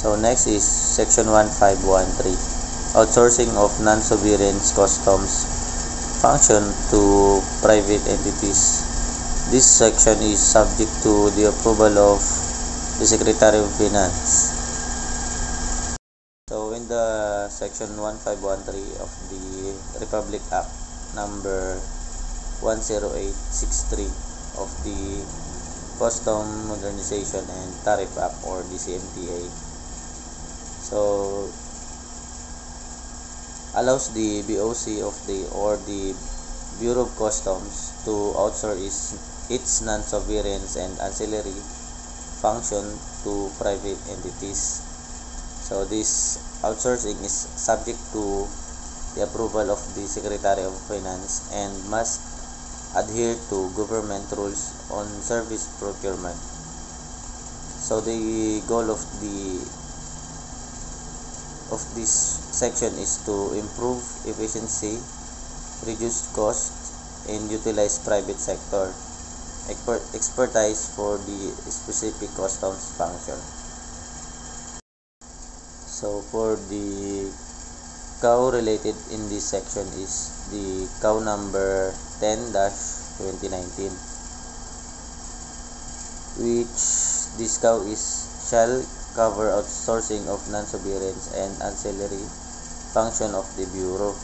So next is section 1513, outsourcing of non-sovereign customs function to private entities. This section is subject to the approval of the Secretary of Finance. So in the section 1513 of the Republic Act number 10863 of the Custom Modernization and Tariff Act, or DCMTA, so allows the BOC of the Bureau of Customs to outsource its non-sovereign and ancillary function to private entities. So this outsourcing is subject to the approval of the Secretary of Finance and must adhere to government rules on service procurement. So the goal of this section is to improve efficiency, reduce cost, and utilize private sector expertise for the specific customs function. So for the cow related in this section is the cow number 10-2019, which this cow shall cover outsourcing of non-sovereign and ancillary function of the Bureau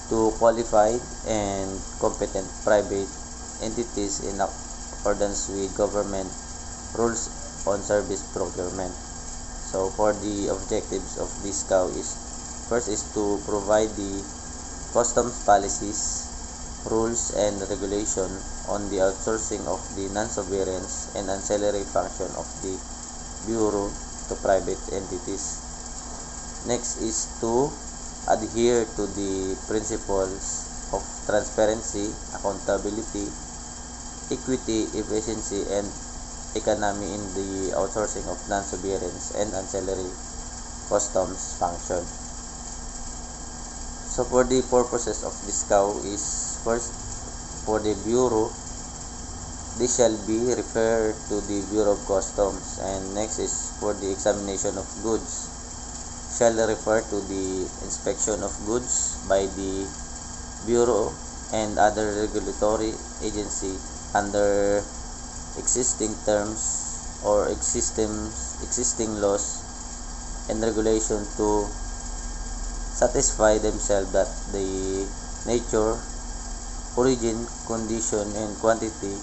to qualified and competent private entities in accordance with government rules on service procurement. So for the objectives of this cow first is to provide the customs policies, rules, and regulation on the outsourcing of the non-sovereign and ancillary function of the Bureau to private entities. Next is to adhere to the principles of transparency, accountability, equity, efficiency, and economy in the outsourcing of non-sovereign and ancillary customs function. So for the purposes of this cow is first, for the Bureau, this shall be referred to the Bureau of Customs, and next is for the examination of goods shall refer to the inspection of goods by the Bureau and other regulatory agency under existing terms or existing laws and regulation to satisfy themselves that the nature, origin, condition, and quantity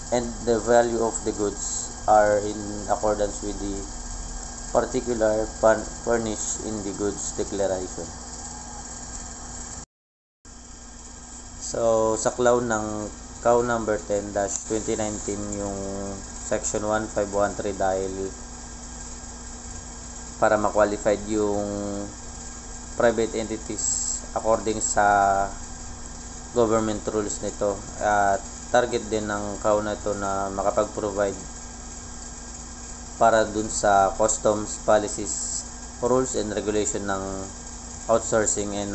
and the value of the goods are in accordance with the particular furnished in the goods declaration. So sa claw ng cow number 10-2019 yung section 1513 dahil para ma-qualified yung private entities according sa government rules nito, at target din ng cow na ito na makapag-provide para dun sa customs policies, rules, and regulation ng outsourcing and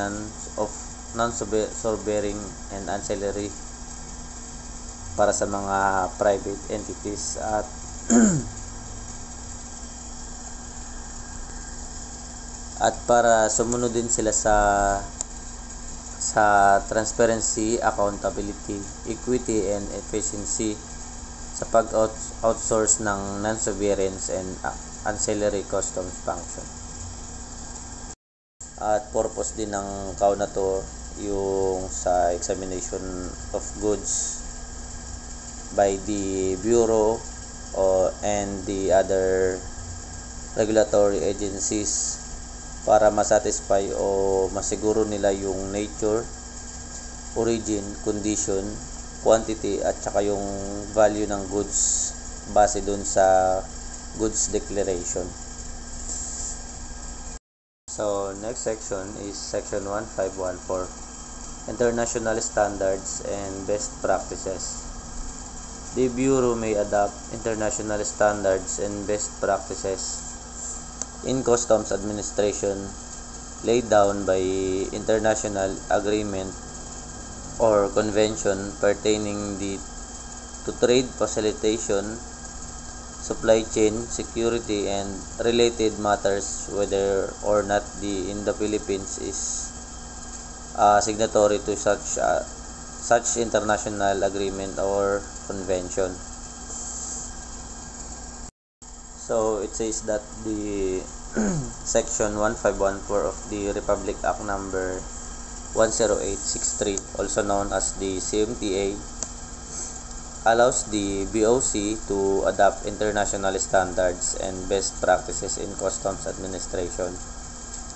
non-sovereign and ancillary para sa mga private entities, at at para sumunod din sila sa transparency, accountability, equity, and efficiency sa pag-outsource ng non-sovereign and ancillary customs function. At purpose din ng cow na to yung sa examination of goods by the Bureau and the other regulatory agencies para masatisfy o masiguro nila yung nature, origin, condition, quantity, at saka yung value ng goods base dun sa goods declaration. So next section is section 1514, international standards and best practices. The Bureau may adopt international standards and best practices in customs administration laid down by international agreement or convention pertaining to trade facilitation, supply chain security and related matters, whether or not in the Philippines is signatory to such international agreement or convention. So it says that the section 1514 of the Republic Act number 10863, also known as the CMTA, allows the BOC to adopt international standards and best practices in customs administration.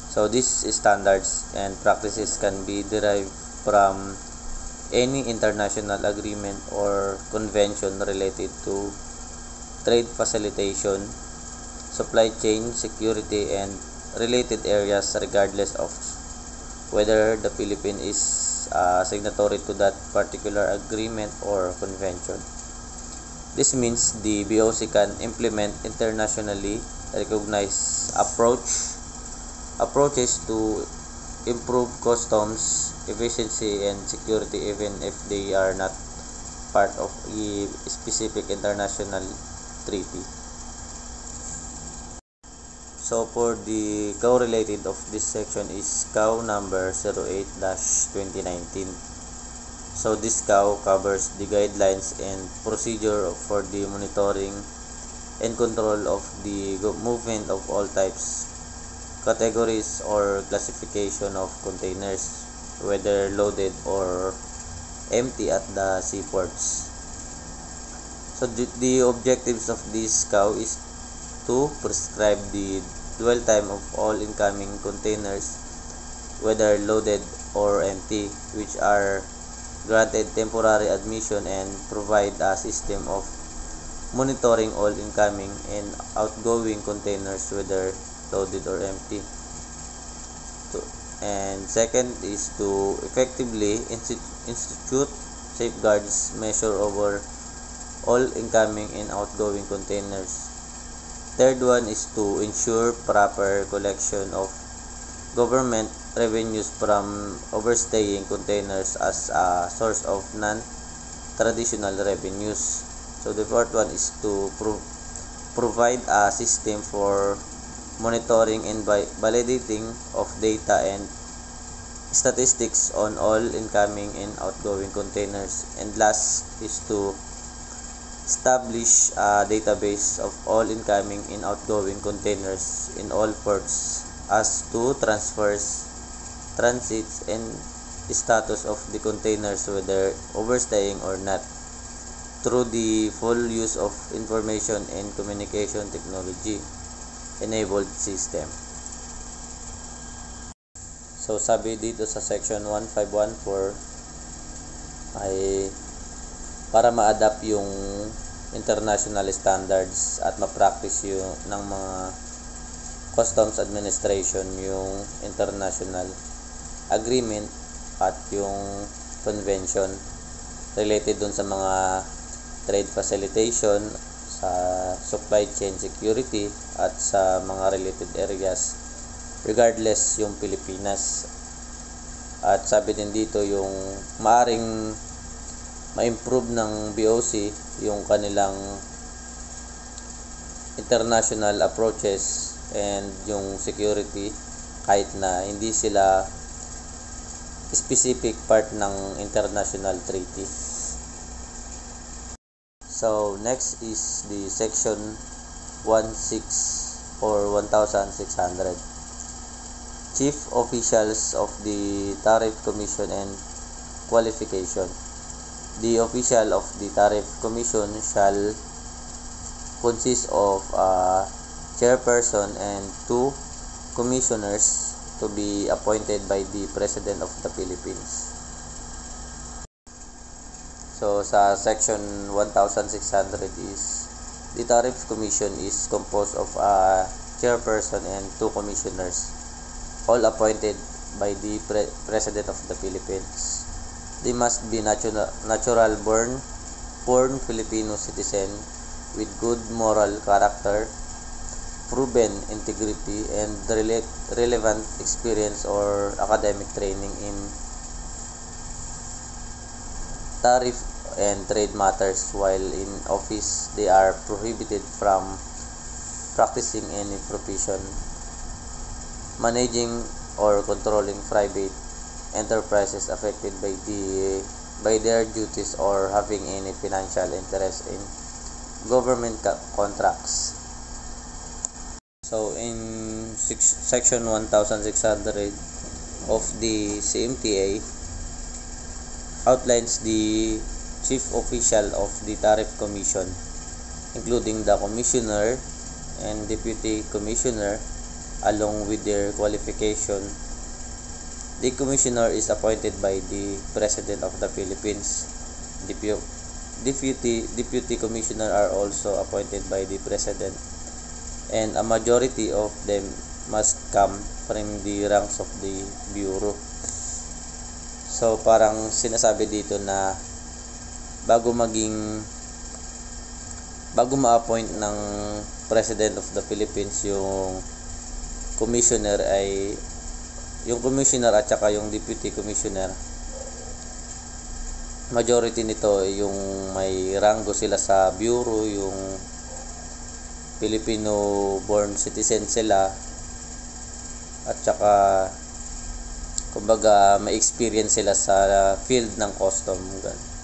So these standards and practices can be derived from any international agreement or convention related to trade facilitation, supply chain security, and related areas, regardless of whether the Philippines is signatory to that particular agreement or convention. This means the BOC can implement internationally recognized approaches to improve customs efficiency and security, even if they are not part of a specific international treaty. So for the correlated of this section is CAO number 08-2019. So this CAO covers the guidelines and procedure for the monitoring and control of the movement of all types, categories, or classification of containers, whether loaded or empty at the seaports. So the objectives of this CAO is to prescribe the dwell time of all incoming containers, whether loaded or empty, which are granted temporary admission, and provide a system of monitoring all incoming and outgoing containers, whether loaded or empty. And second is to effectively institute safeguards measure over all incoming and outgoing containers. Third one is to ensure proper collection of government revenues from overstaying containers as a source of non-traditional revenues. So the fourth one is to provide a system for monitoring and validating of data and statistics on all incoming and outgoing containers. And last is to establish a database of all incoming and outgoing containers in all ports as to transfers, transits, and status of the containers, whether overstaying or not, through the full use of information and communication technology enabled system. So sabi dito sa section 1514 ay para ma-adapt yung international standards at ma-practice yung ng mga customs administration yung international agreement at yung convention related dun sa mga trade facilitation, sa supply chain security, at sa mga related areas, regardless yung Pilipinas. At sabi din dito yung maaring ma-improve ng BOC yung kanilang international approaches and yung security kahit na hindi sila specific part ng international treaty. So next is the section 16 or 1600. Chief officials of the Tariff Commission and qualification. The official of the Tariff Commission shall consist of a chairperson and 2 commissioners to be appointed by the President of the Philippines. So sa section 1600 is the Tariff Commission is composed of a chairperson and 2 commissioners, all appointed by the President of the Philippines. They must be natural born Filipino citizen with good moral character, proven integrity, and relevant experience or academic training in tariff and trade matters. While in office, they are prohibited from practicing any profession, managing or controlling private enterprises affected by their duties, or having any financial interest in government contracts. So in section 1600 of the CMTA outlines the chief official of the Tariff Commission, including the commissioner and deputy commissioner, along with their qualification. The commissioner is appointed by the President of the Philippines. Deputy commissioner are also appointed by the President, and a majority of them must come from the ranks of the Bureau. So parang sinasabi dito na bago ma-appoint ng President of the Philippines yung commissioner at saka yung deputy commissioner, majority nito yung may ranggo sila sa bureau, yung Filipino born citizen sila, at saka kumbaga may experience sila sa field ng custom,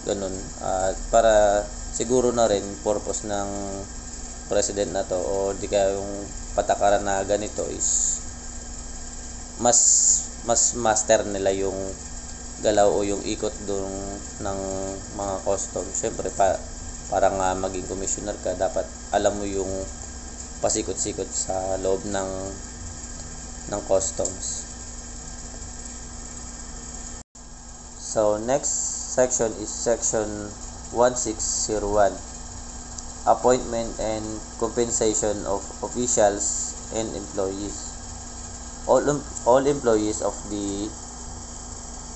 ganun. Para siguro na rin purpose ng president na to, o di kaya yung patakaran na ganito is mas master nila yung galaw o yung ikot doon ng mga custom. Syempre para nga maging commissioner ka, dapat alam mo yung pasikot-sikot sa loob ng customs. So next section is section 1601, appointment and compensation of officials and employees. All employees of the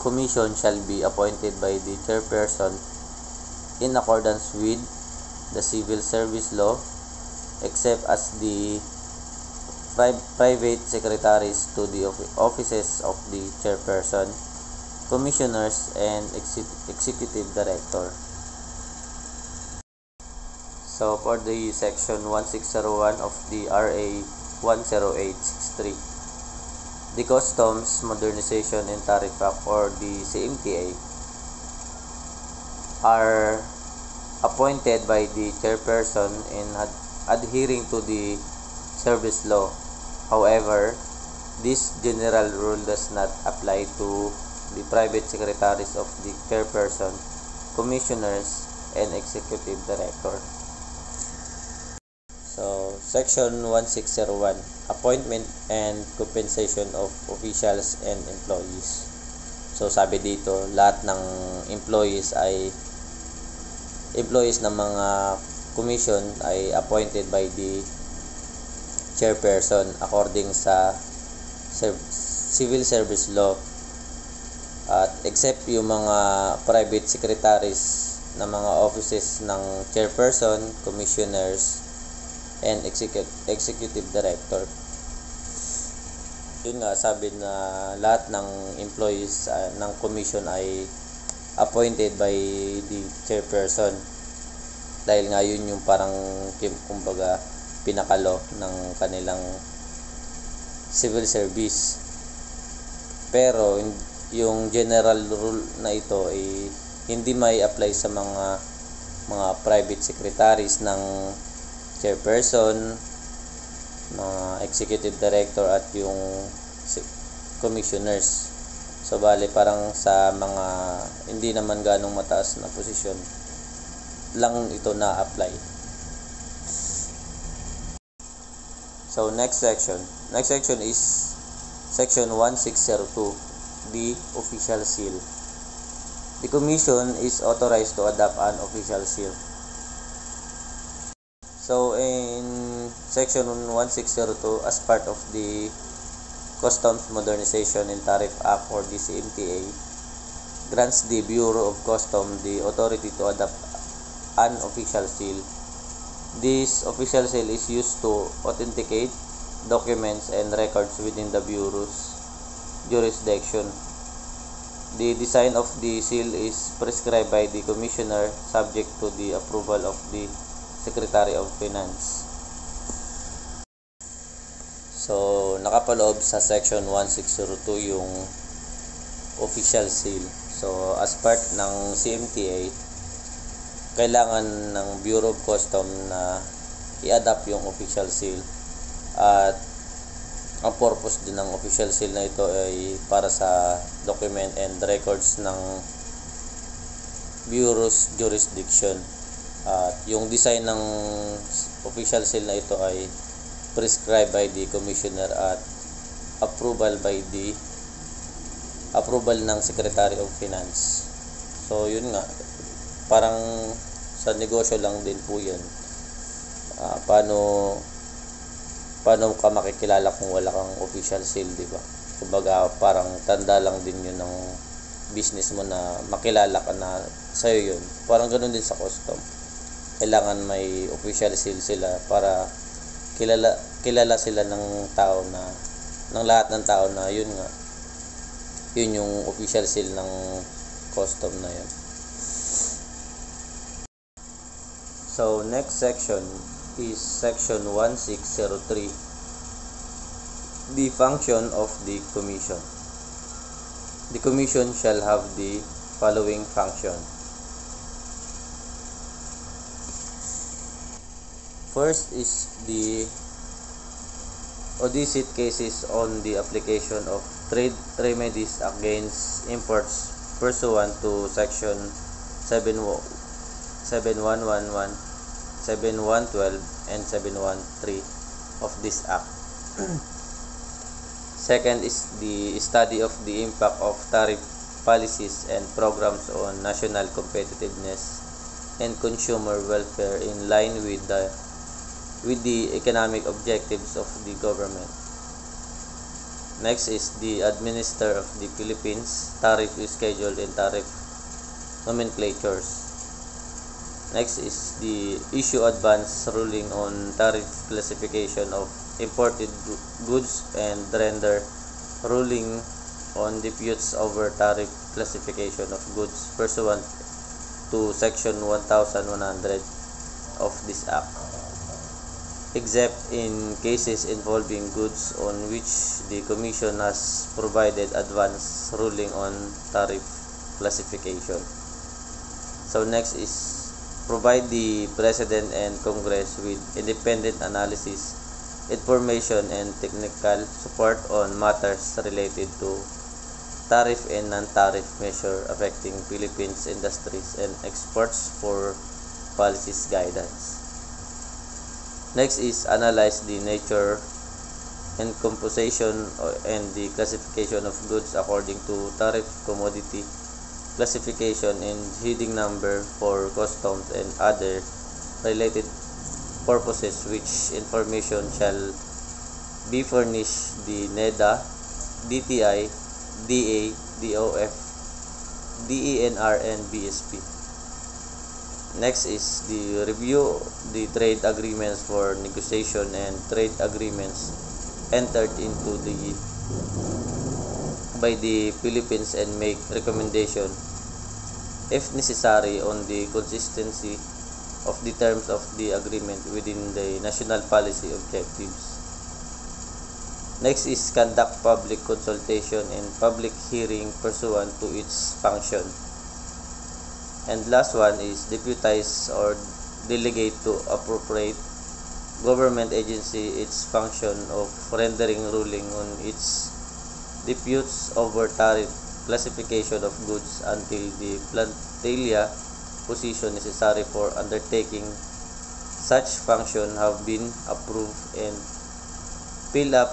commission shall be appointed by the chairperson in accordance with the civil service law, except as the private secretaries to the offices of the chairperson, commissioners, and executive director. So for the section 1601 of the RA 10863, the Customs Modernization and Tariff Act, or the CMTA, are appointed by the chairperson in adhering to the service law. However, this general rule does not apply to the private secretaries of the chairperson, commissioners, and executive director. So, section 1601, appointment and compensation of officials and employees. So, sabi dito, lahat ng employees ng mga commission ay appointed by the chairperson according sa civil service law, at except yung mga private secretaries ng mga offices ng chairperson, commissioners, and executive director. Yun nga, sabi na lahat ng employees ng commission ay appointed by the chairperson, dahil nga yun yung parang kumbaga pinakalo ng kanilang civil service. Pero yung general rule na ito ay hindi may apply sa mga private secretaries ng chairperson, mga executive director, at yung commissioners. So bali parang sa mga hindi naman ganong mataas na posisyon lang ito na apply. So next section is section 1602, the official seal. The commission is authorized to adopt an official seal. So in section 1602, as part of the Customs Modernization and Tariff Act, or the CMTA, grants the Bureau of Customs the authority to adopt an official seal. This official seal is used to authenticate documents and records within the Bureau's jurisdiction. The design of the seal is prescribed by the Commissioner subject to the approval of the Secretary of Finance. So, nakapaloob sa Section 1602 yung official seal. So, as part ng CMTA, kailangan ng Bureau of Customs na i-adapt yung official seal. At ang purpose din ng official seal na ito ay para sa document and records ng Bureau's jurisdiction. At yung design ng official seal na ito ay prescribed by the Commissioner at approval ng Secretary of Finance. So yun nga, parang sa negosyo lang din po yun. Paano ka makikilala kung wala kang official seal, di ba? Kumbaga parang tanda lang din yun ng business mo na makilala ka na sa'yo yun. Parang ganun din sa custom. Kailangan may official seal sila para kilala sila ng lahat ng tao na yun nga, yun yung official seal ng custom na yun. So next section is section 1603, the function of the commission. The commission shall have the following function. First is the audit cases on the application of trade remedies against imports pursuant to section 7111, 7112, and 713 of this act. Second is the study of the impact of tariff policies and programs on national competitiveness and consumer welfare in line with the economic objectives of the government. Next is the administer of the Philippines tariff schedule and tariff nomenclatures. Next is the issue advance ruling on tariff classification of imported goods and render ruling on disputes over tariff classification of goods pursuant to section 1100 of this act, except in cases involving goods on which the Commission has provided advance ruling on tariff classification. So next is provide the President and Congress with independent analysis, information, and technical support on matters related to tariff and non-tariff measure affecting Philippines industries and exports for policies guidance. Next is analyze the nature and composition and the classification of goods according to tariff, commodity classification, and heading number for customs and other related purposes, which information shall be furnished the NEDA, DTI, DA, DOF, DENR, and BSP. Next is the review the trade agreements for negotiation and trade agreements entered into by the Philippines and make recommendation, if necessary, on the consistency of the terms of the agreement within the national policy objectives. Next is conduct public consultation and public hearing pursuant to its function. And last one is deputize or delegate to appropriate government agency its function of rendering ruling on its disputes over tariff classification of goods until the plantilla position necessary for undertaking such function have been approved and filled up,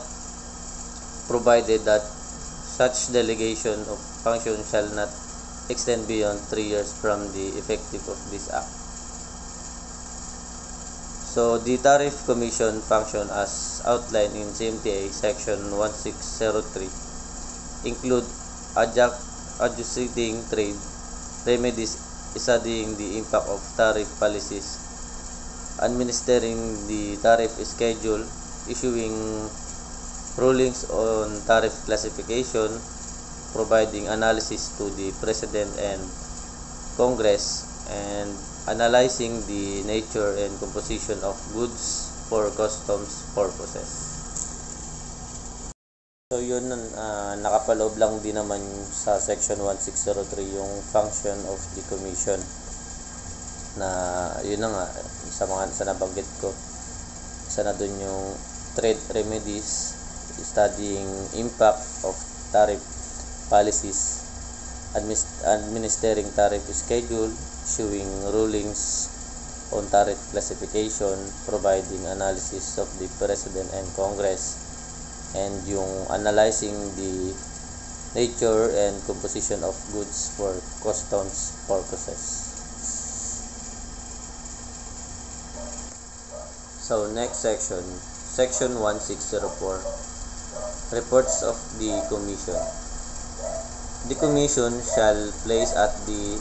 provided that such delegation of function shall not extend beyond 3 years from the effective of this act. So the Tariff Commission function as outlined in CMTA section 1603 include adjudicating trade remedies, studying the impact of tariff policies, administering the tariff schedule, issuing rulings on tariff classification, providing analysis to the President and Congress, and analyzing the nature and composition of goods for customs purposes. So yun, nakapaloob lang din naman sa section 1603 yung function of the commission, na yun na nga sa nabanggit ko. Isa na dun yung trade remedies, studying impact of tariff policies, administering tariff schedule, issuing rulings on tariff classification, providing analysis of the President and Congress, and yung analyzing the nature and composition of goods for customs purposes. So next section, section 1604, reports of the Commission. The Commission shall place at the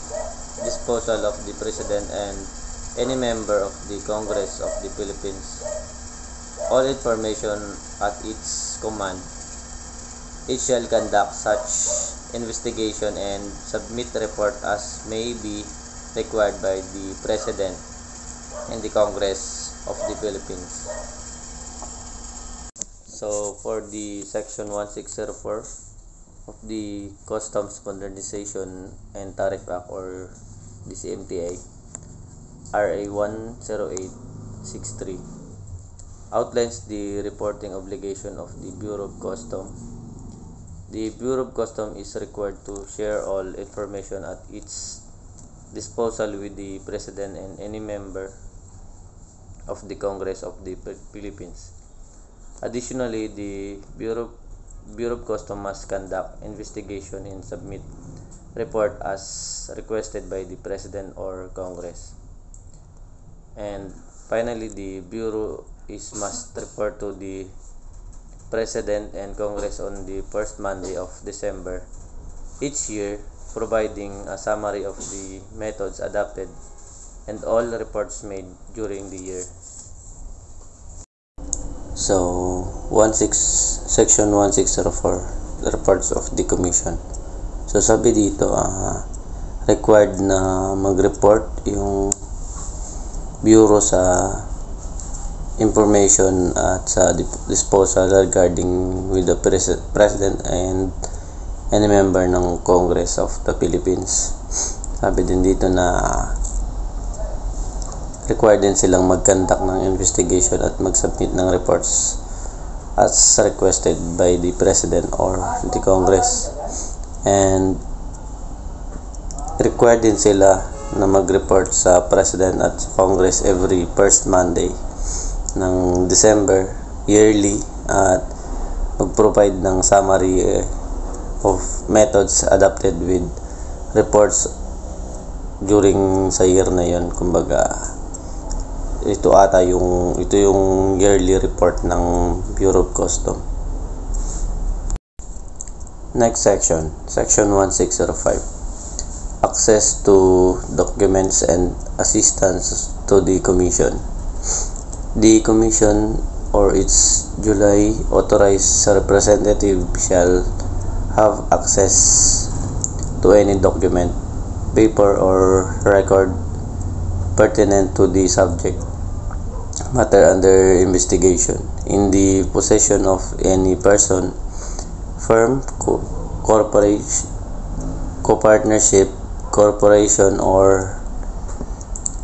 disposal of the President and any member of the Congress of the Philippines all information at its command. It shall conduct such investigation and submit report as may be required by the President and the Congress of the Philippines. So for the section 1604 of the Customs Modernization and Tariff Act, or the CMTA, RA 10863, outlines the reporting obligation of the Bureau of Customs. The Bureau of Customs is required to share all information at its disposal with the President and any member of the Congress of the Philippines. Additionally, the Bureau of Customs must conduct investigation and submit report as requested by the President or Congress. And finally, the Bureau must report to the President and Congress on the first Monday of December each year, providing a summary of the methods adopted and all reports made during the year. So, section 1604, reports of the Commission. So, sabi dito, required na mag-report yung Bureau sa information at sa disposal regarding with the President and any member ng Congress of the Philippines. Sabi din dito na required din silang mag-conduct ng investigation at mag-submit ng reports as requested by the President or the Congress. And required din sila na mag-report sa President at Congress every first Monday ng December yearly, at mag-provide ng summary of methods adopted with reports during sa year na yon. Kumbaga, ito yung yearly report ng Bureau of Customs. Next section, section 1605, access to documents and assistance to the Commission. The Commission or its duly authorized representative shall have access to any document, paper, or record pertinent to the subject matter under investigation in the possession of any person, firm, corporation, co-partnership, corporation, or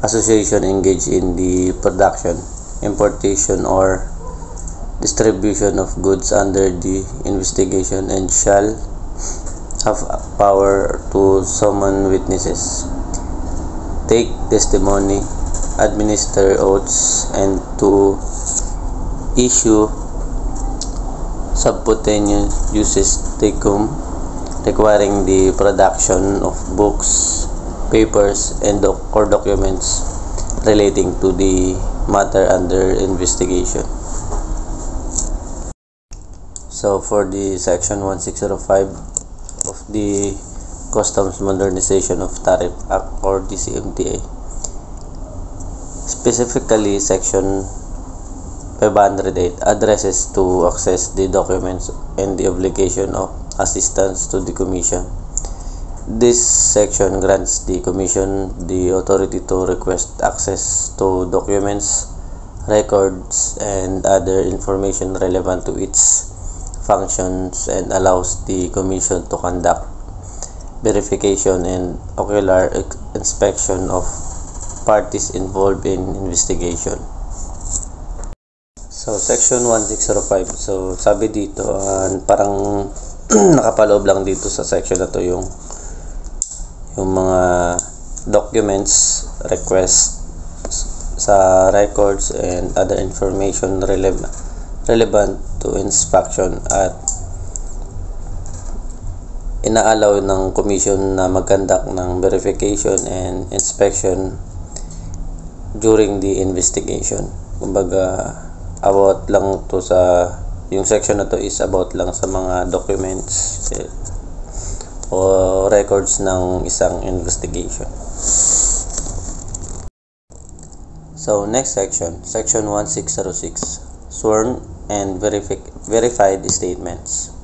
association engaged in the production, importation, or distribution of goods under the investigation, and shall have power to summon witnesses, take testimony, administer oaths, and to issue subpoenaed juris tecum requiring the production of books, papers, and or documents relating to the matter under investigation. So for the section 1605 of the Customs Modernization of Tariff Act, or the CMTA, specifically section 508 addresses to access the documents and the obligation of assistance to the Commission. This section grants the Commission the authority to request access to documents, records, and other information relevant to its functions, and allows the Commission to conduct verification and ocular inspection of parties involved in investigation. So, Section 1605. So, sabi dito, parang nakapaloob lang dito sa section na to yung mga documents, request sa records, and other information relevant to inspection, at inaalaw ng Commission na mag-conduct ng verification and inspection during the investigation. Kumbaga, about lang to sa yung section na to is about lang sa mga documents o records ng isang investigation. So, next section, Section 1606, Sworn and Verified Statements.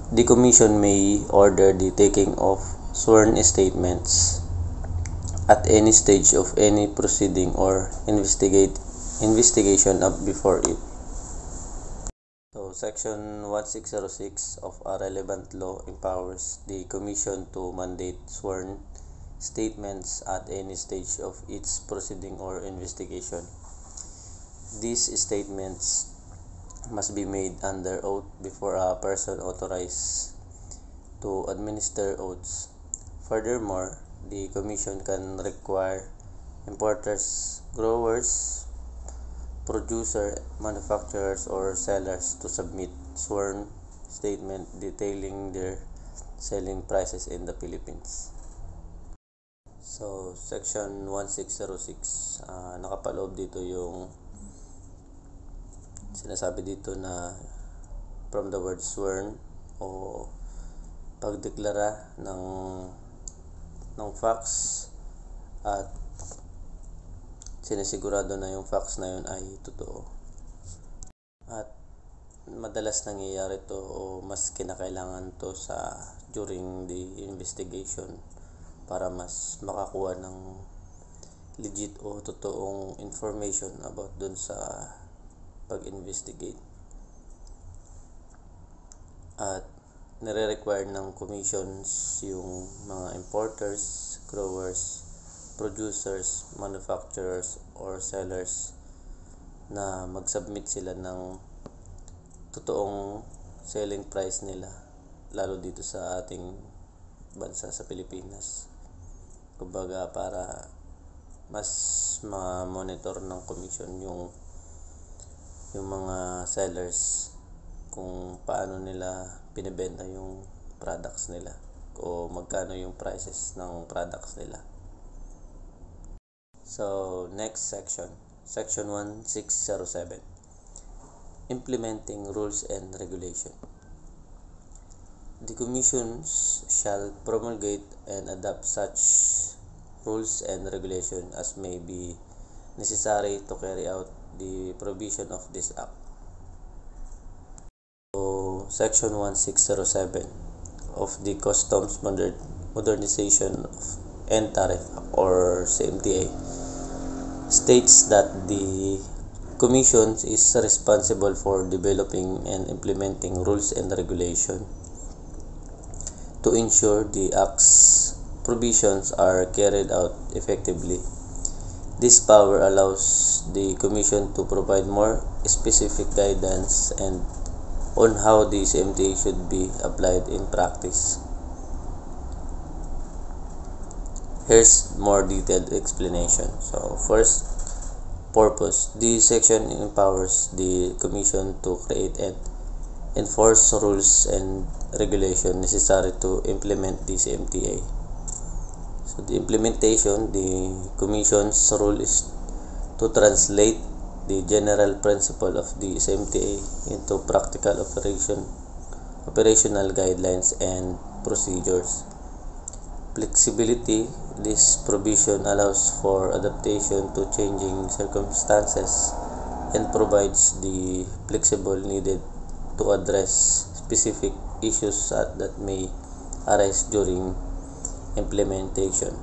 The Commission may order the taking of sworn statements at any stage of any proceeding or investigation up before it. So, Section 1606 of a relevant law empowers the Commission to mandate sworn statements at any stage of its proceeding or investigation. These statements must be made under oath before a person authorized to administer oaths. Furthermore, the Commission can require importers, growers, producer, manufacturers, or sellers to submit sworn statement detailing their selling prices in the Philippines. So, Section 1606, nakapaloob dito yung sinasabi dito na from the word sworn o pagdeklara ng facts, at sinisigurado na yung facts na yun ay totoo. At madalas nangyayari to o mas kinakailangan to during the investigation para mas makakuha ng legit o totoong information about dun sa pag-investigate. At nire-require ng commissions yung mga importers, growers, producers, manufacturers, or sellers na mag-submit sila ng totoong selling price nila, lalo dito sa ating bansa sa Pilipinas. Kumbaga, para mas ma-monitor ng commission yung mga sellers kung paano nila binebenta yung products nila o magkano yung prices ng products nila. So, next section, Section 1607, Implementing Rules and Regulation. The Commissions shall promulgate and adopt such rules and regulation as may be necessary to carry out the provision of this Act. So, Section 1607 of the Customs Modernization and Tariff Act, or CMTA, states that the Commission is responsible for developing and implementing rules and regulation to ensure the Act's provisions are carried out effectively. This power allows the Commission to provide more specific guidance and on how the CMTA should be applied in practice. Here's more detailed explanation. So, first, purpose. This section empowers the Commission to create and enforce rules and regulation necessary to implement the CMTA. So, the implementation, the Commission's role is to translate the general principle of the CMTA into practical operational guidelines and procedures. Flexibility. This provision allows for adaptation to changing circumstances and provides the flexibility needed to address specific issues that may arise during implementation.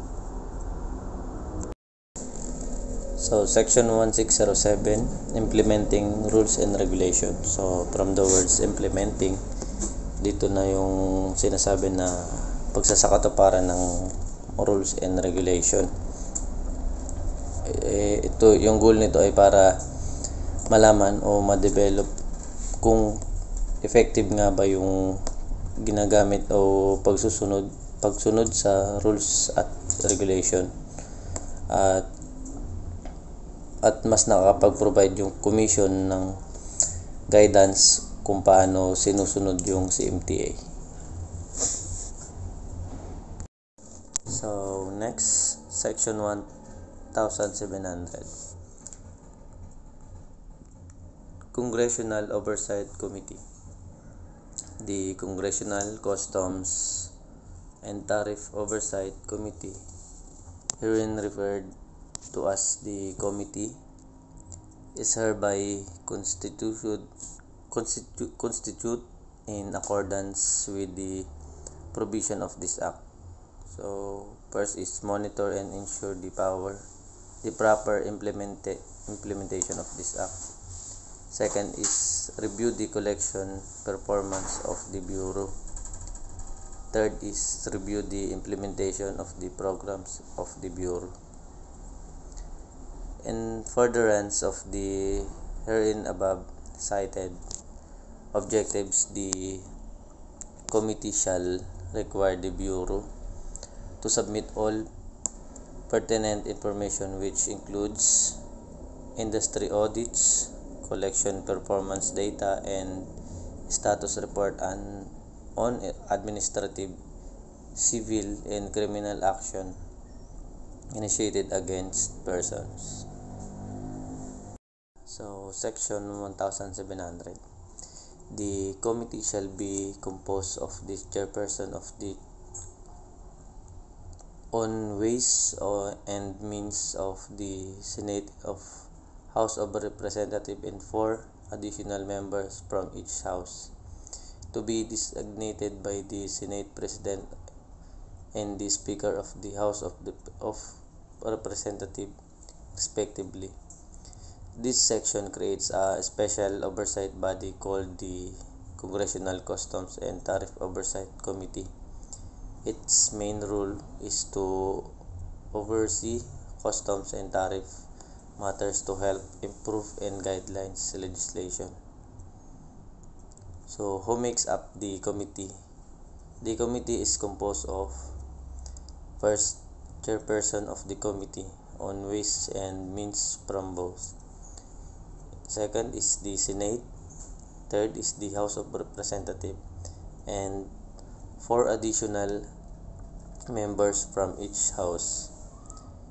So, Section 1607, Implementing Rules and Regulations. So, from the words implementing, dito na yung sinasabi na pagsasakatuparan ng rules and regulation. Ito, yung goal nito ay para malaman o ma-develop kung effective nga ba yung ginagamit o pagsunod sa rules at regulation, at mas nakakapag-provide yung commission ng guidance kung paano sinusunod yung CMTA. So, next, Section 1700. Congressional Oversight Committee. The Congressional Customs and Tariff Oversight Committee, herein referred to as the committee, is hereby constitute in accordance with the provision of this act. So, first is monitor and ensure the proper implementation of this act. Second is review the collection performance of the Bureau. Third is review the implementation of the programs of the Bureau. In furtherance of the herein above cited objectives, the committee shall require the Bureau to submit all pertinent information, which includes industry audits, collection performance data, and status report on administrative, civil, and criminal action initiated against persons. So, Section 1700. The committee shall be composed of the chairperson of the on ways and means of the Senate of House of Representatives and 4 additional members from each house, to be designated by the Senate President and the Speaker of the House of Representatives respectively. This section creates a special oversight body called the Congressional Customs and Tariff Oversight Committee. Its main role is to oversee customs and tariff matters to help improve and guidelines legislation. So, who makes up the committee? The committee is composed of first, chairperson of the committee on ways and means from both. Second is the Senate. Third is the House of Representatives, and 4 additional members from each house,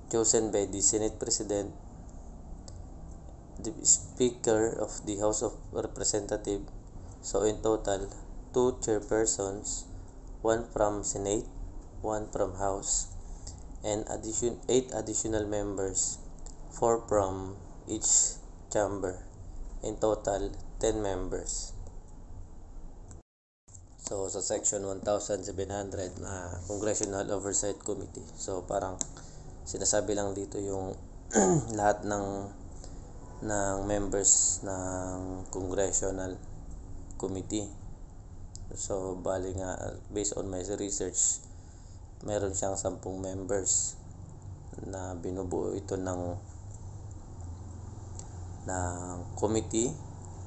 chosen by the Senate President, the Speaker of the House of Representatives. So in total, 2 chairpersons, 1 from Senate, 1 from House, and 8 additional members, 4 from each chamber. In total, 10 members. So, sa Section 1700 na Congressional Oversight Committee. So, parang sinasabi lang dito yung lahat ng members ng Congressional Committee. So, bali nga, based on my research, meron siyang 10 members na binubuo ito ng committee,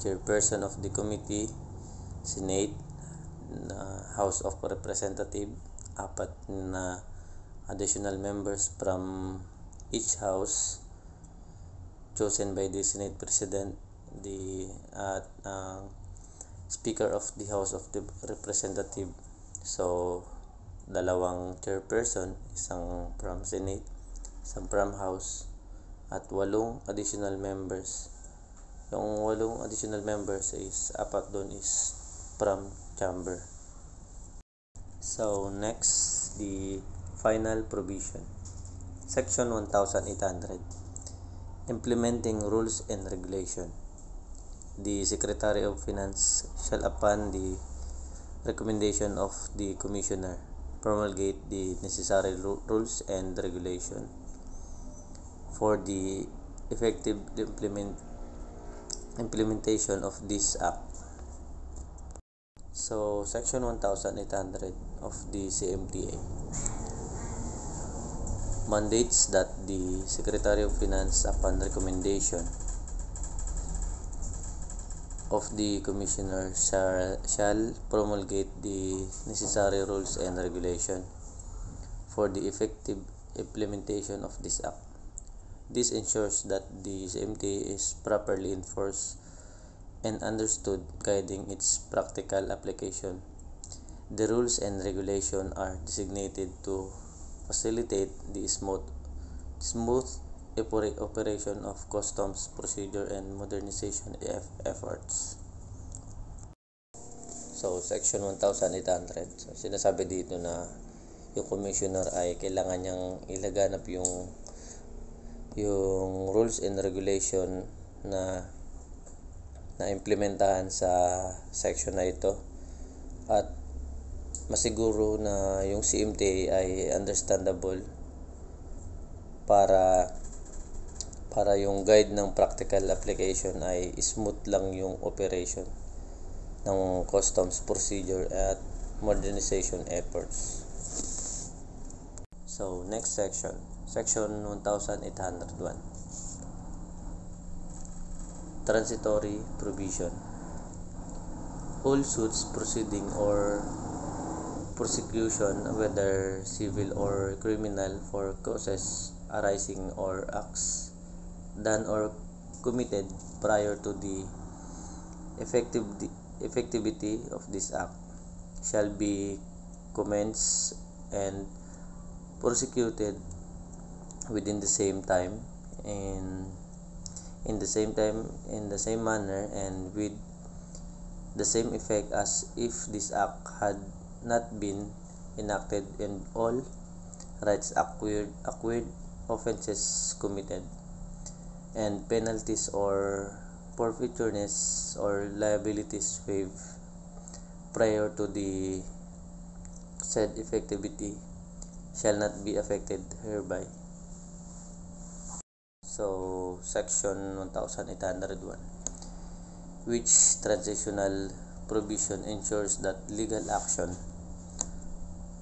chairperson of the committee, Senate, House of Representatives, 4 na additional members from each house, chosen by the Senate President, the Speaker of the House of the Representative. So, 2 chairperson, isang from Senate, isang from House, at 8 additional members. Yung 8 additional members is 4 doon is from chamber. So, next, the final provision. Section 1800. Implementing rules and regulation. The Secretary of Finance shall, upon the recommendation of the Commissioner, promulgate the necessary rules and regulation for the effective implementation of this act. So, Section 1800 of the CMTA mandates that the Secretary of Finance, upon recommendation of the Commissioner, shall promulgate the necessary rules and regulation for the effective implementation of this act. This ensures that the CMTA is properly enforced and understood, guiding its practical application. The rules and regulation are designated to facilitate the smooth operation of customs procedure and modernization efforts. So, Section 1800. So, sinasabi dito na yung commissioner ay kailangan niyang ilaganap yung rules and regulation na implementahan sa section na ito, at masiguro na yung CMTA ay understandable para yung guide ng practical application ay smooth lang yung operation ng customs procedure at modernization efforts. So, next section, Section 1801. Transitory provision. All suits proceeding or prosecution, whether civil or criminal, for causes arising or acts done or committed prior to the effectivity of this act, shall be commenced and prosecuted within the same time, in the same manner, and with the same effect as if this act had not been enacted, and all rights acquired, offenses committed, and penalties or forfeitures or liabilities waived prior to the said effectivity shall not be affected hereby. So, Section 1801, which transitional provision ensures that legal action,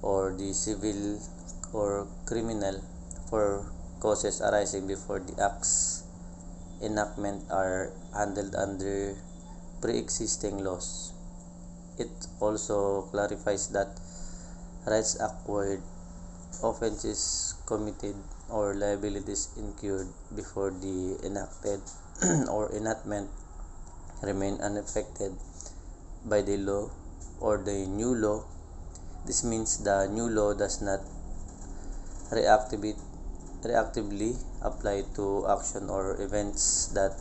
or the civil or criminal, for causes arising before the act's enactment are handled under pre-existing laws. It also clarifies that rights acquired, offenses committed, or liabilities incurred before the enacted or enactment remain unaffected by the law or the new law. This means the new law does not reactively apply to action or events that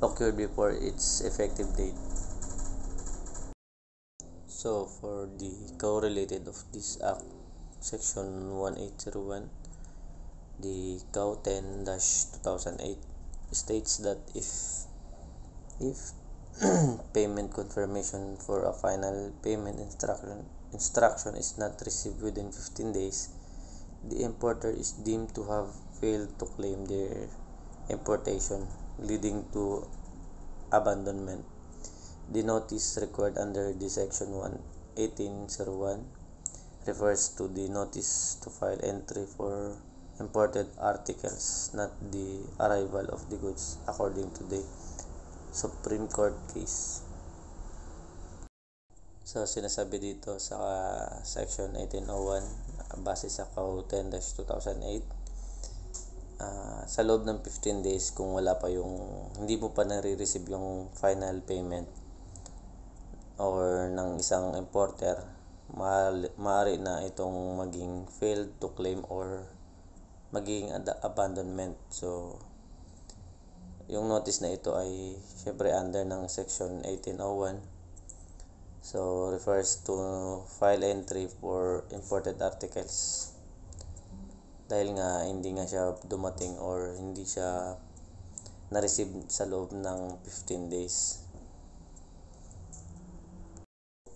occurred before its effective date. So, for the correlated of this act, Section 1801, the CAU 10-2008 states that if payment confirmation for a final payment instruction is not received within 15 days, the importer is deemed to have failed to claim their importation, leading to abandonment. The notice required under the Section 1801 refers to the notice to file entry for imported articles, not the arrival of the goods, according to the Supreme Court case. So, sinasabi dito sa Section 1801, base sa CAU 10-2008, sa loob ng 15 days, kung hindi mo pa nare-receive yung final payment or ng isang importer, maaari na itong maging failed to claim or maging abandonment. So, yung notice na ito ay syempre under ng Section 1801. So, refers to file entry for imported articles. Dahil nga hindi nga siya dumating or hindi siya na-receive sa loob ng 15 days.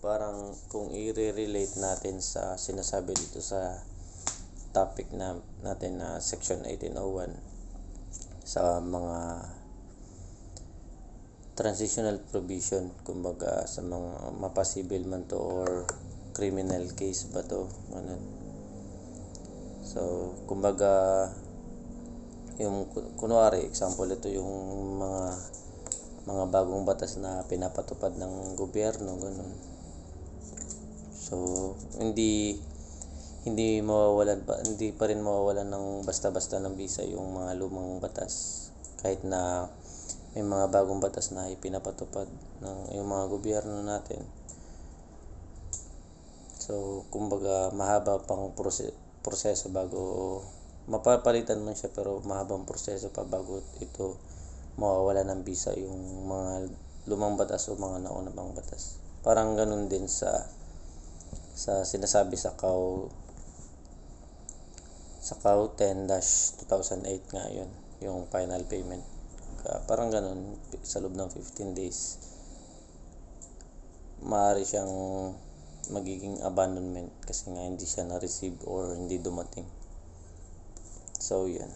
parang kung i-relate natin sa sinasabi dito sa topic natin na section 1801 sa mga transitional provision, kumbaga sa mga mapasibil man to or criminal case ba to, ganun. So kumbaga yung kunwari example, ito yung mga bagong batas na pinapatupad ng gobyerno, ganun. So hindi pa rin mawawalan ng basta-basta ng visa yung mga lumang batas, kahit na may mga bagong batas na ipinapatupad ng yung mga gobyerno natin. So kumbaga mahaba pang proseso bago mapapalitan man siya, pero mahabang proseso pa bago ito mawawala ng visa yung mga lumang batas o mga nauna pang batas. Parang ganun din sa sinasabi sa CAW 10-2008 nga yun, yung final payment. Parang ganun, sa loob ng 15 days maaari siyang magiging abandonment kasi nga hindi siya na-receive or hindi dumating. So yan.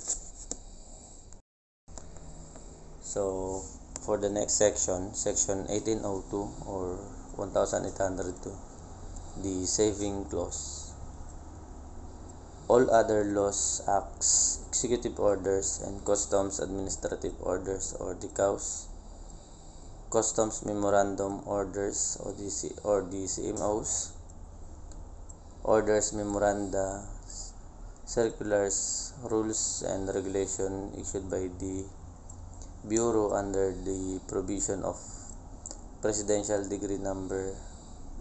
So for the next section 1802 or 1802, the saving clause. All other laws, acts, executive orders, and customs administrative orders or DCAOs, customs memorandum orders or DCMOs, orders, memoranda, circulars, rules, and regulation issued by the Bureau under the provision of Presidential Decree number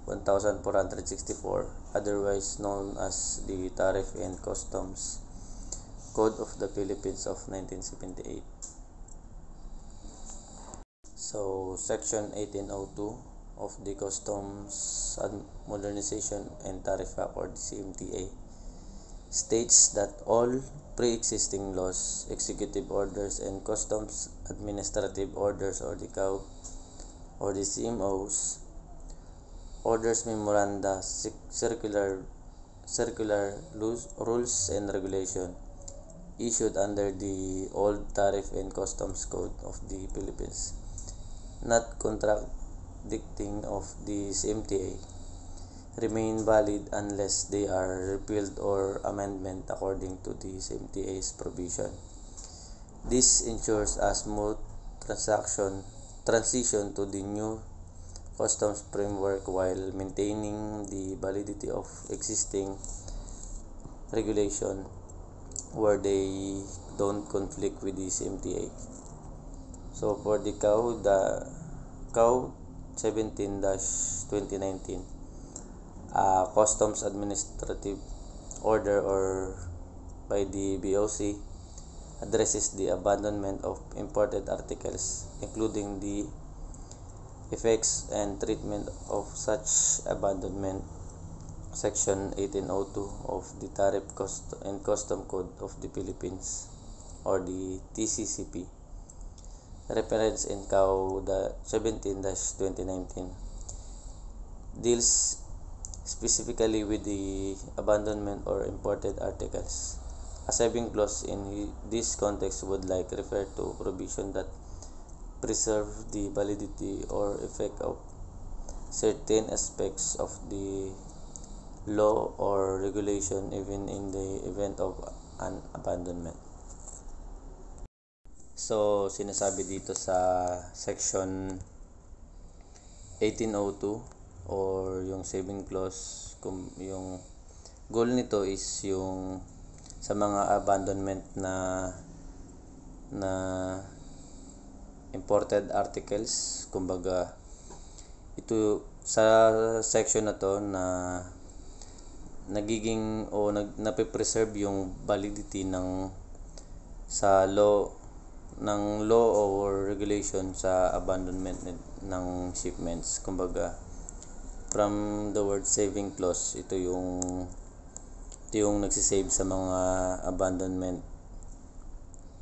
1464, otherwise known as the Tariff and Customs Code of the Philippines of 1978. So, Section 1802 of the Customs Modernization and Tariff Act or the CMTA states that all pre-existing laws, executive orders, and customs administrative orders or the CAO or the CMOs, orders, memoranda, circular rules and regulation issued under the old Tariff and Customs Code of the Philippines, not contradicting of the CMTA, remain valid unless they are repealed or amendment according to the CMTA's provision. This ensures a smooth transition to the new customs framework while maintaining the validity of existing regulation where they don't conflict with the CMTA. So for the CAO 17-2019, customs administrative order or by the BOC addresses the abandonment of imported articles, including the effects and treatment of such abandonment. Section 1802 of the Tariff and Custom Code of the Philippines or the TCCP, reference in CAO 17-2019, deals specifically with the abandonment or imported articles. A saving clause in this context would refer to provision that preserve the validity or effect of certain aspects of the law or regulation even in the event of an abandonment. So sinasabi dito sa section 1802 or yung saving clause, yung goal nito is yung sa mga abandonment na imported articles. Kumbaga ito sa section na to na nagiging o nape-preserve yung validity ng law or regulation sa abandonment ng shipments. Kumbaga from the word saving clause, ito yung nagsisave sa mga abandonment.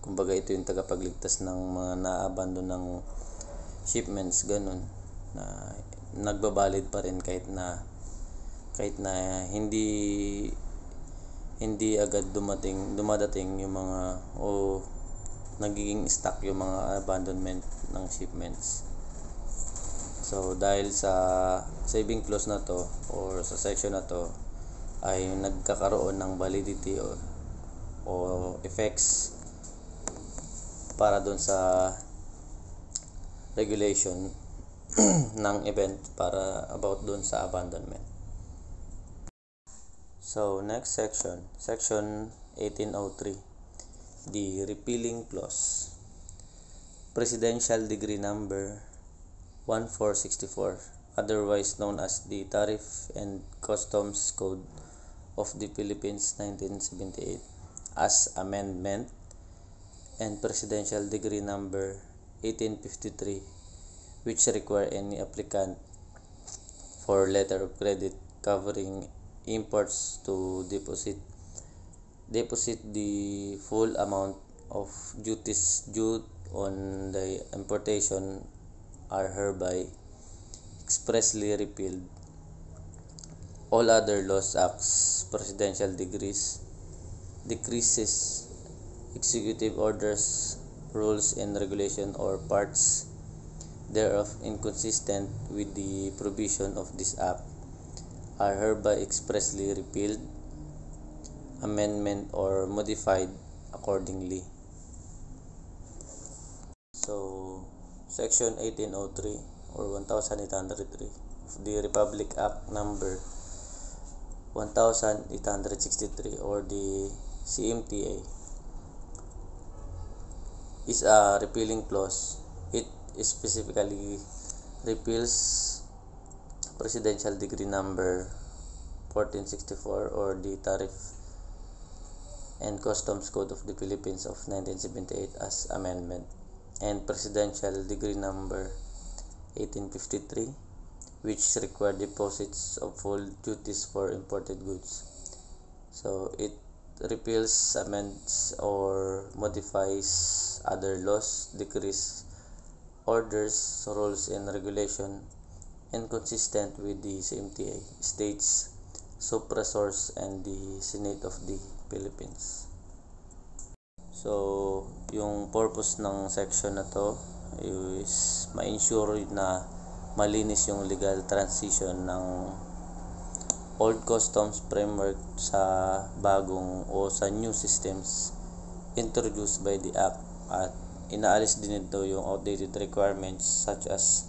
Kumbaga ito yung tagapagligtas ng mga na-abandon ng shipments, ganun, na nagbabalid pa rin kahit na hindi agad dumadating yung mga o nagiging stuck yung mga abandonment ng shipments. So dahil sa saving clause na to or sa section na to ay nagkakaroon ng validity o effects para doon sa regulation ng event para about doon sa abandonment. So next section 1803, the repealing clause. Presidential Decree Number 1464, otherwise known as the Tariff and Customs Code of the Philippines 1978 as amendment, and Presidential Decree Number 1853, which require any applicant for letter of credit covering imports to deposit the full amount of duties due on the importation are hereby expressly repealed. All other laws, acts, presidential decreases, executive orders, rules and regulation or parts thereof inconsistent with the provision of this act are hereby expressly repealed, amendment or modified accordingly. So section 1803 or 1803 of the Republic Act number 1863 or the CMTA is a repealing clause. It specifically repeals Presidential Decree Number 1464 or the Tariff and Customs Code of the Philippines of 1978 as amendment, and Presidential Decree Number 1853, which require deposits of full duties for imported goods. So it repeals, amends, or modifies other laws, decrees, orders, rules, and regulation inconsistent with the CMTA, states, supra-source, and the Senate of the Philippines. So, yung purpose ng section na to is ma-ensure na malinis yung legal transition ng old customs framework sa bagong o sa new systems introduced by the Act, at inaalis din ito yung outdated requirements such as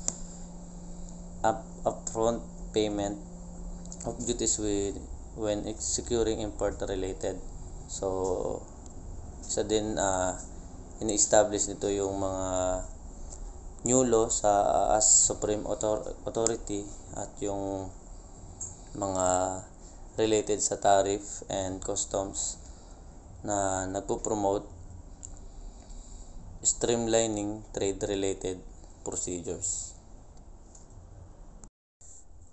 upfront payment of duties when securing import related. So isa din ini-establish nito yung mga new law as Supreme Authority at yung mga related sa tariff and customs na nagpo-promote streamlining trade related procedures.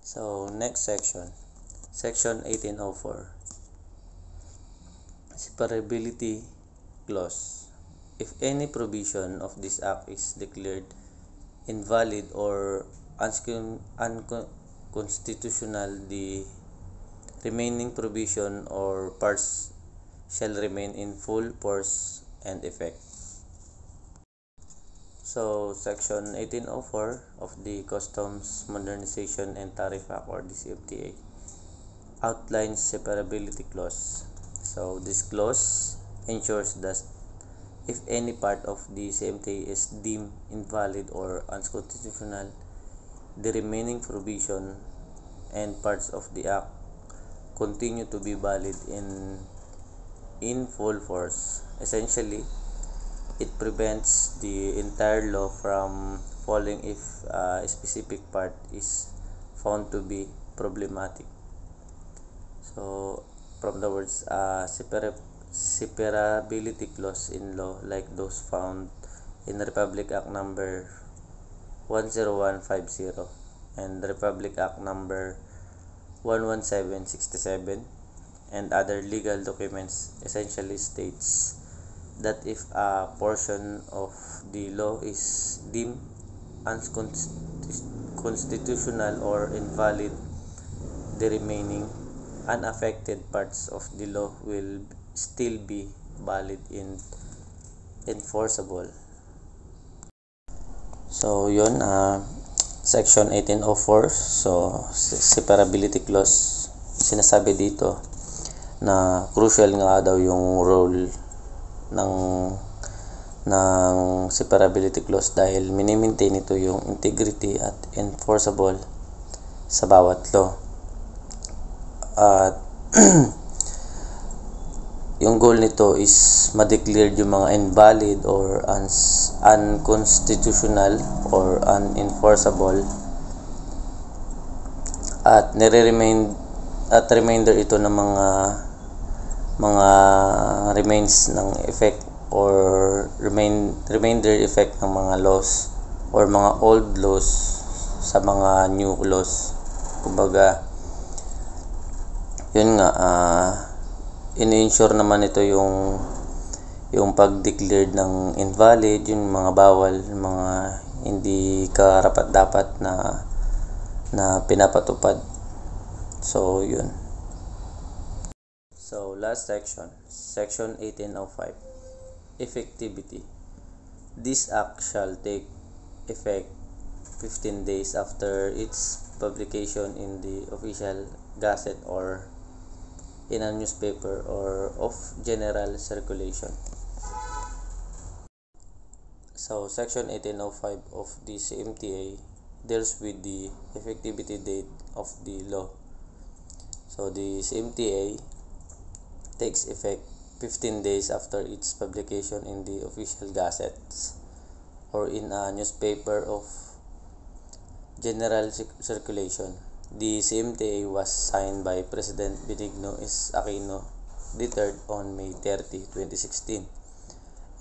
So next section 1804, separability clause. If any provision of this act is declared invalid or unconstitutional, the remaining provision or parts shall remain in full force and effect. So section 1804 of the Customs Modernization and Tariff Act or the CMTA outlines separability clause. So this clause ensures that if any part of the CMTA is deemed invalid or unconstitutional, the remaining provision and parts of the act continue to be valid in full force. Essentially, it prevents the entire law from falling if a specific part is found to be problematic. So from the words separability clause in law, like those found in Republic Act number 10150 and Republic Act number 11767 and other legal documents, essentially states that if a portion of the law is deemed unconstitutional or invalid, the remaining unaffected parts of the law will still be valid and enforceable. So yun, Section 1804, so separability clause, sinasabi dito na crucial nga daw yung role ng separability clause dahil mini-maintain ito yung integrity at enforceable sa bawat law. At yung goal nito is ma-declare yung mga invalid or unconstitutional or unenforceable at reminder ito ng mga remains ng effect or remainder effect ng mga laws or mga old laws sa mga new laws. Kumbaga yun nga, ini-ensure naman ito yung pag-declared ng invalid, yung mga bawal, mga hindi karapat-dapat na pinapatupad. So yun. So last section 1805, effectivity. This act shall take effect 15 days after its publication in the official gazette or in a newspaper or of general circulation. So section 1805 of the CMTA deals with the effectivity date of the law. So the CMTA takes effect 15 days after its publication in the official gazettes or in a newspaper of general circulation. The CMTA was signed by President Benigno S. Aquino III on May 30, 2016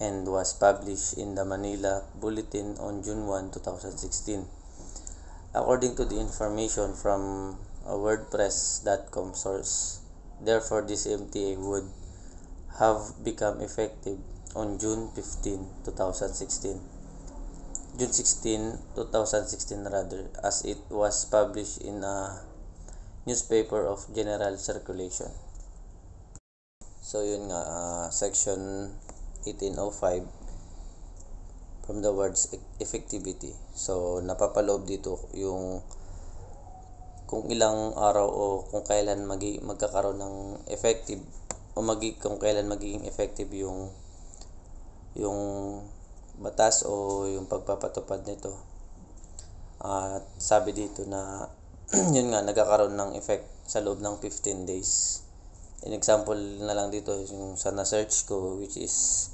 and was published in the Manila Bulletin on June 1, 2016. According to the information from a WordPress.com source, therefore the CMTA would have become effective on June 15, 2016. June 16, 2016 rather, as it was published in a newspaper of general circulation. So yun nga, section 1805 from the words effectivity. So napapaloob dito yung kung ilang araw o kung kailan magkakaroon ng effective o kung kailan magiging effective yung batas o yung pagpapatupad nito. At sabi dito na yun nga, nagkakaroon ng effect sa loob ng 15 days. In example na lang dito yung sa na-search ko, which is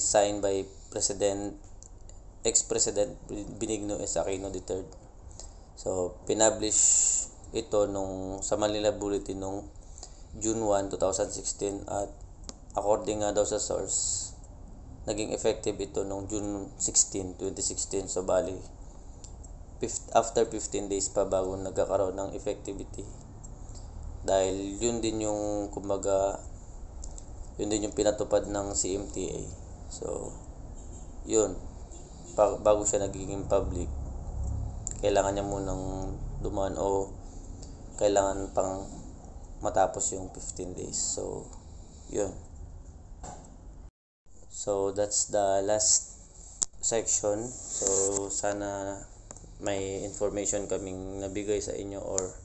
signed by ex-President Benigno S. Aquino III. So pinablish ito sa Manila Bulletin nung June 1, 2016 at according nga daw sa source, naging effective ito nung June 16, 2016. So bali, after 15 days pa bago nagkakaroon ng effectivity. Dahil yun din yung pinatupad ng CMTA. So yun, bago siya nagiging public, kailangan niya munang dumaan o kailangan pang matapos yung 15 days. So yun. So that's the last section. So sana may information kaming nabigay sa inyo or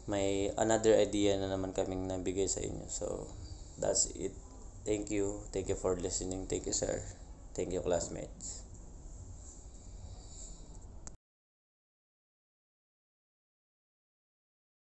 may another idea na naman kaming nabigay sa inyo. So that's it. Thank you for listening. Thank you, sir. Thank you, classmates.